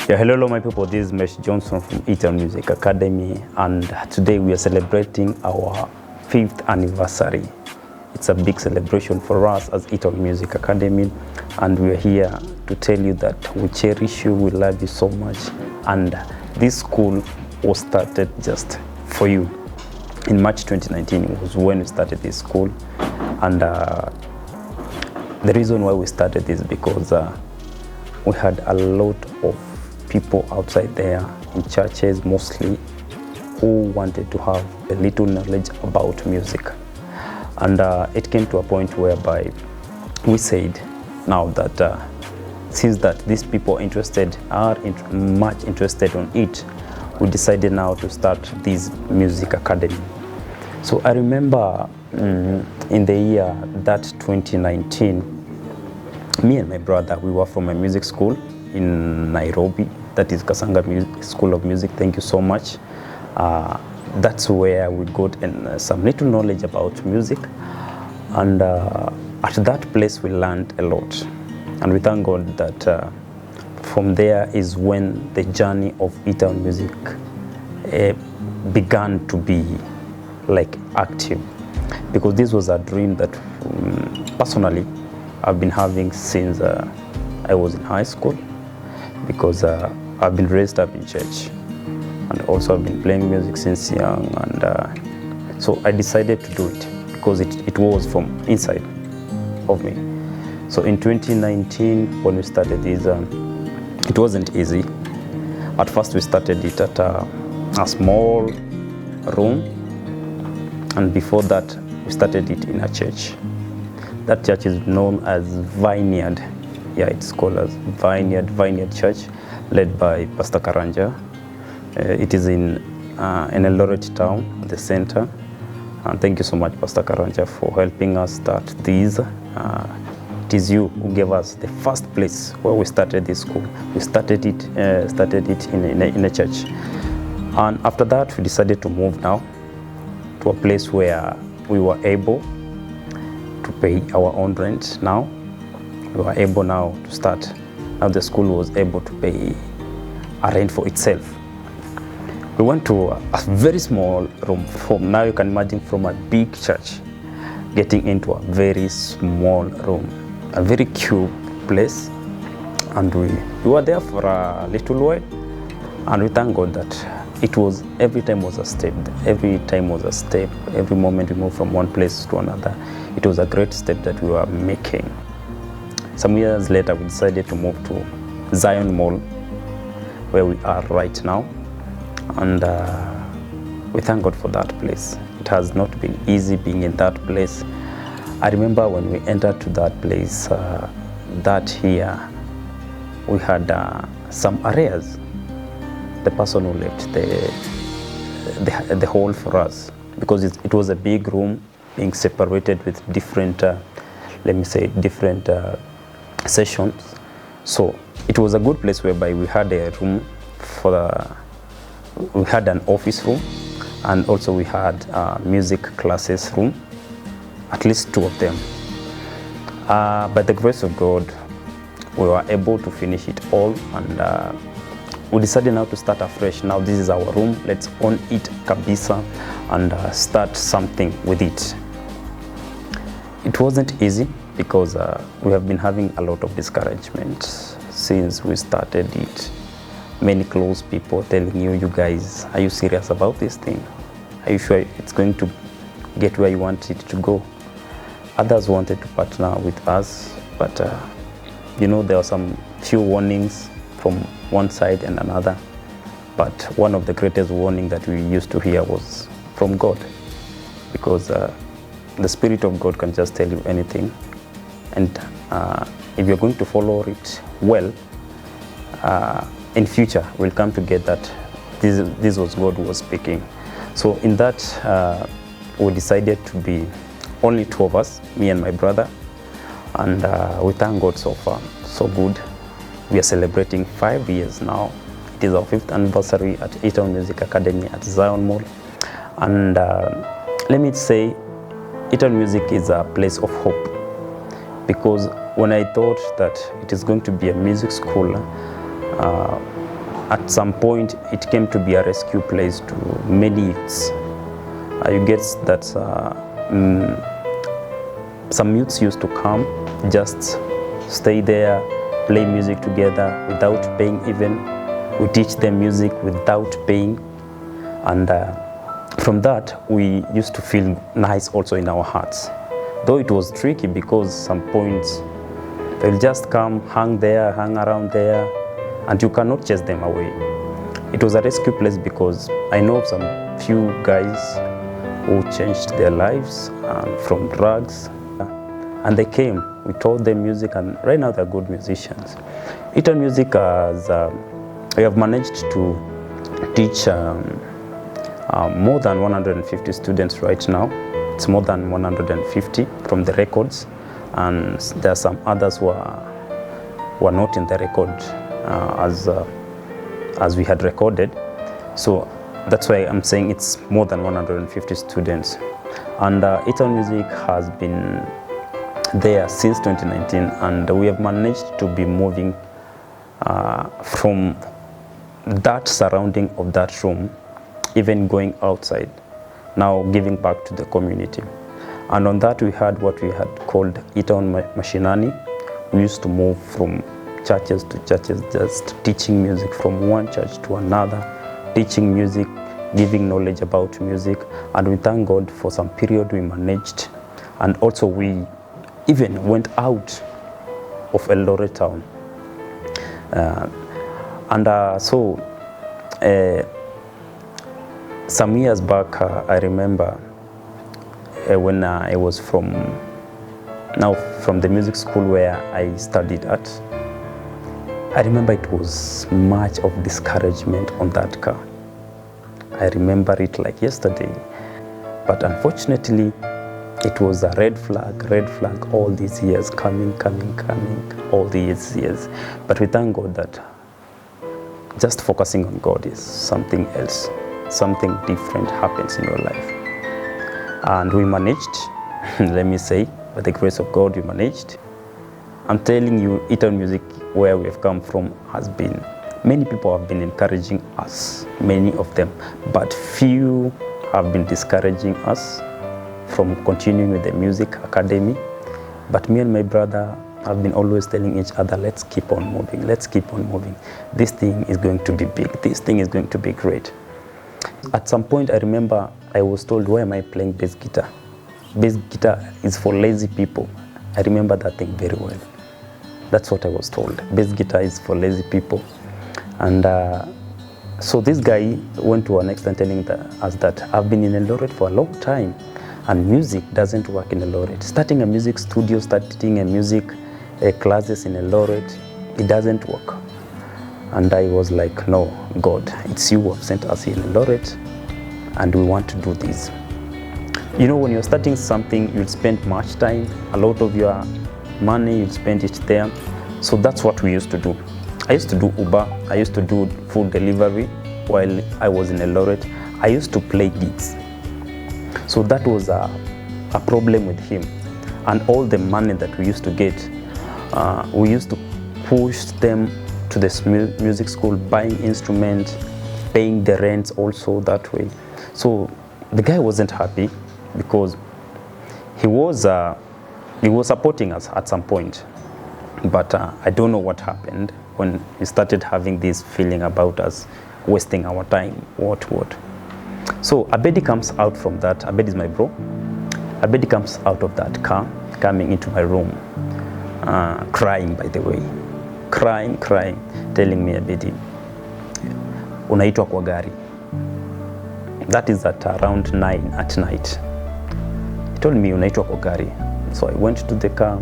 Yeah, hello my people, this is Mesh Johnson from ETOWNMUSIC Academy, and today we are celebrating our 5th anniversary. It's a big celebration for us as ETOWNMUSIC Academy, and we are here to tell you that we cherish you, we love you so much, and this school was started just for you. In March 2019 was when we started this school, and the reason why we started is because we had a lot of people outside there in churches mostly who wanted to have a little knowledge about music, and it came to a point whereby we said now that since that these people are much interested on it, we decided now to start this music academy. So I remember in the year that 2019, me and my brother, we were from a music school in Nairobi, that is Kasanga School of Music. Thank you so much. That's where we got some little knowledge about music, and at that place we learned a lot, and we thank God that from there is when the journey of ETOWNMUSIC began to be like active, because this was a dream that personally I've been having since I was in high school, because I've been raised up in church, and also I've been playing music since young, and so I decided to do it because it was from inside of me. So in 2019 when we started this, it wasn't easy. At first we started it at a small room, and before that we started it in a church. That church is known as Vineyard. Yeah, it's called as Vineyard Church, led by Pastor Karanja. It is in Eldoret town, the center. And thank you so much, Pastor Karanja, for helping us start this. It is you who gave us the first place where we started this school. We started it in a church. And after that, we decided to move now to a place where we were able to pay our own rent now. We were able now to start. Now the school was able to pay a rent for itself. We went to a very small room. Now you can imagine from a big church getting into a very small room, a very cute place. And we were there for a little while, and we thank God that it was, every time was a step. Every time was a step. Every moment we moved from one place to another, it was a great step that we were making. Some years later, we decided to move to Zion Mall, where we are right now, and we thank God for that place. It has not been easy being in that place. I remember when we entered to that place, that year, we had some arrears. The person who left the hall for us, because it was a big room being separated with different, let me say, different sessions. So it was a good place whereby we had a room we had an office room, and also we had music classes room, at least 2 of them. By the grace of God, we were able to finish it all, and we decided now to start afresh. Now this is our room, let's own it kabisa and start something with it. It wasn't easy, because we have been having a lot of discouragement since we started it. Many close people telling you guys, are you serious about this thing? Are you sure it's going to get where you want it to go? Others wanted to partner with us, but there were some few warnings from one side and another. But one of the greatest warning that we used to hear was from God, because the Spirit of God can just tell you anything, and if you're going to follow it well, in future we'll come to get that this was God who was speaking. So in that, we decided to be only 2 of us, me and my brother, and we thank God so far, so good. We are celebrating 5 years now. It is our 5th anniversary at ETOWNMUSIC Academy at Zion Mall, and let me say, ETOWNMUSIC is a place of hope, because when I thought that it is going to be a music school, At some point, it came to be a rescue place to many youths. You get that some youths used to come, just stay there, play music together without paying even. We teach them music without paying. And from that, we used to feel nice also in our hearts. Though it was tricky because some points, they'll just come, hang around there, and you cannot chase them away. It was a rescue place because I know some few guys who changed their lives from drugs, and they came. We taught them music, and right now they're good musicians. Etown Music, we have managed to teach more than 150 students right now. It's more than 150 from the records, and there are some others who are not in the record as we had recorded. So that's why I'm saying it's more than 150 students. And Etown Music has been there since 2019, and we have managed to be moving from that surrounding of that room, even going outside, now giving back to the community. And on that we had what we had called Etown Mashinani. We used to move from churches to churches, just teaching music from one church to another, teaching music, giving knowledge about music. And we thank God for some period we managed. And also we even went out of Eldoret town. Some years back, I remember when I was from the music school where I studied at, I remember it was much of discouragement on that car. I remember it like yesterday. But unfortunately, it was a red flag all these years, coming, all these years. But we thank God that just focusing on God is something else. Something different happens in your life. And we managed, let me say, by the grace of God, we managed. I'm telling you, Etown Music, where we have come from, has been, many people have been encouraging us, many of them, but few have been discouraging us from continuing with the music academy. But me and my brother have been always telling each other, let's keep on moving, let's keep on moving. This thing is going to be big, this thing is going to be great. At some point, I remember I was told, why am I playing bass guitar? Bass guitar is for lazy people. I remember that thing very well. That's what I was told. Bass guitar is for lazy people. And so this guy went to an extent telling us that I've been in Eldoret for a long time, and music doesn't work in Eldoret. Starting a music studio, starting a music classes in Eldoret, it doesn't work. And I was like, no, God, it's you who have sent us here in Eldoret, and we want to do this. You know, when you're starting something, you'll spend much time, a lot of your money, you'll spend it there. So that's what we used to do. I used to do Uber, I used to do food delivery while I was in Eldoret. I used to play gigs. So that was a problem with him. And all the money that we used to get, we used to push them to the music school, buying instruments, paying the rents also that way. So the guy wasn't happy because he was supporting us at some point. But I don't know what happened when he started having this feeling about us wasting our time, what. So Abedi comes out from that. Abedi is my bro. Abedi comes out of that car, coming into my room, crying, by the way. Crying, telling me, Abedi, unaitwa kwa gari. That is at around 9 at night. He told me, unaitwa kwa gari. So I went to the car,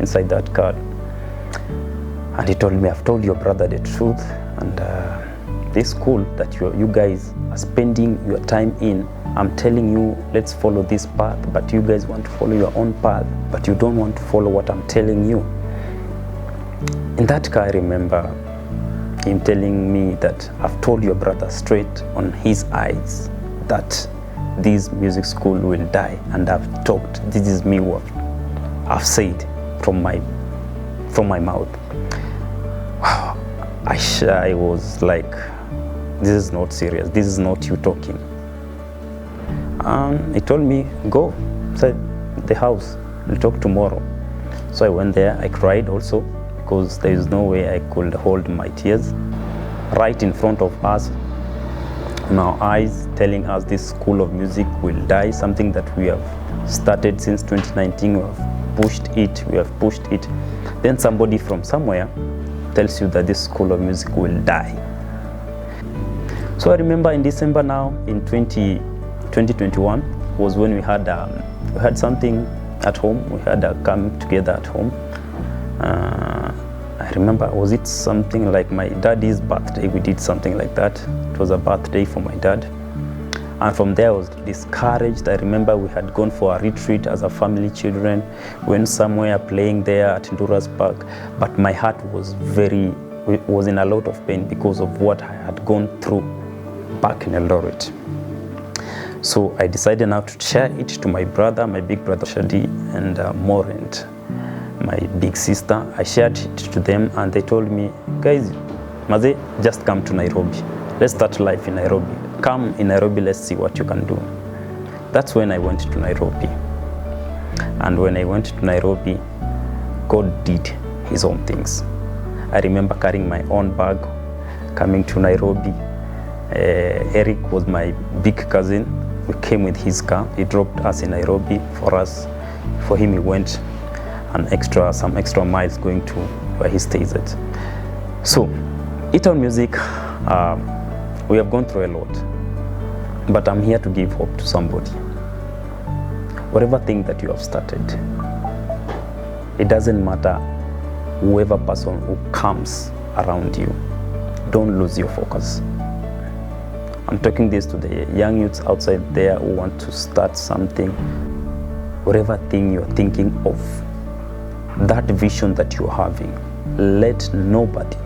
inside that car, and he told me, I've told your brother the truth, and this school that you guys are spending your time in, I'm telling you, let's follow this path, but you guys want to follow your own path, but you don't want to follow what I'm telling you. In that car, I remember him telling me that I've told your brother straight on his eyes that this music school will die, and I've talked. This is me what I've said from my mouth. Wow. I was like, this is not serious, this is not you talking. And he told me, go, said the house, we'll talk tomorrow. So I went there, I cried also, because there is no way I could hold my tears. Right in front of us, in our eyes, telling us this school of music will die, something that we have started since 2019, we have pushed it. Then somebody from somewhere tells you that this school of music will die. So I remember in December now, in 2021, was when we had something at home, we had a come together at home. I remember, was it something like my daddy's birthday? We did something like that. It was a birthday for my dad. And from there I was discouraged. I remember we had gone for a retreat as a family, children, went somewhere playing there at Ndura's Park. But my heart was in a lot of pain because of what I had gone through back in Eldoret. So I decided now to share it to my brother, my big brother Shadi, and Morent, my big sister. I shared it to them and they told me, guys, Maze, just come to Nairobi. Let's start life in Nairobi. Come in Nairobi, let's see what you can do. That's when I went to Nairobi. And when I went to Nairobi, God did his own things. I remember carrying my own bag, coming to Nairobi. Eric was my big cousin. We came with his car. He dropped us in Nairobi for us. For him, he went some extra miles going to where he stays at. So, ETOWNMUSIC, we have gone through a lot, but I'm here to give hope to somebody. Whatever thing that you have started, it doesn't matter whoever person who comes around you, don't lose your focus. I'm talking this to the young youths outside there who want to start something. Whatever thing you're thinking of, that vision that you're having, let nobody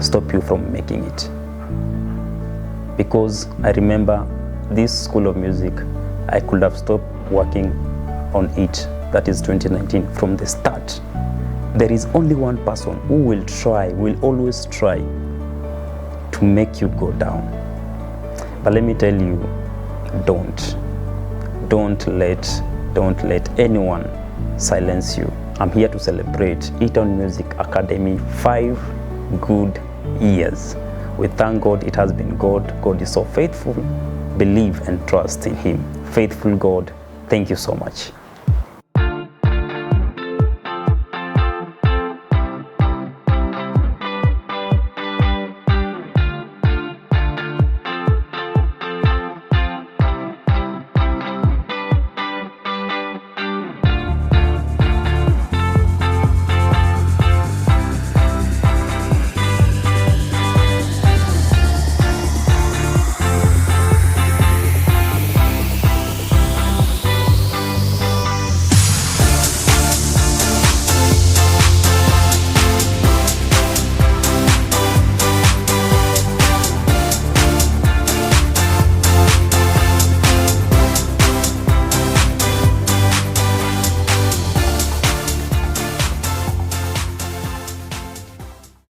stop you from making it. Because I remember this school of music, I could have stopped working on it, that is 2019, from the start. There is only one person who will always try to make you go down. But let me tell you, don't let anyone silence you. I'm here to celebrate ETOWNMUSIC Academy 5 good years. We thank God, it has been God. God is so faithful. Believe and trust in Him. Faithful God, thank you so much.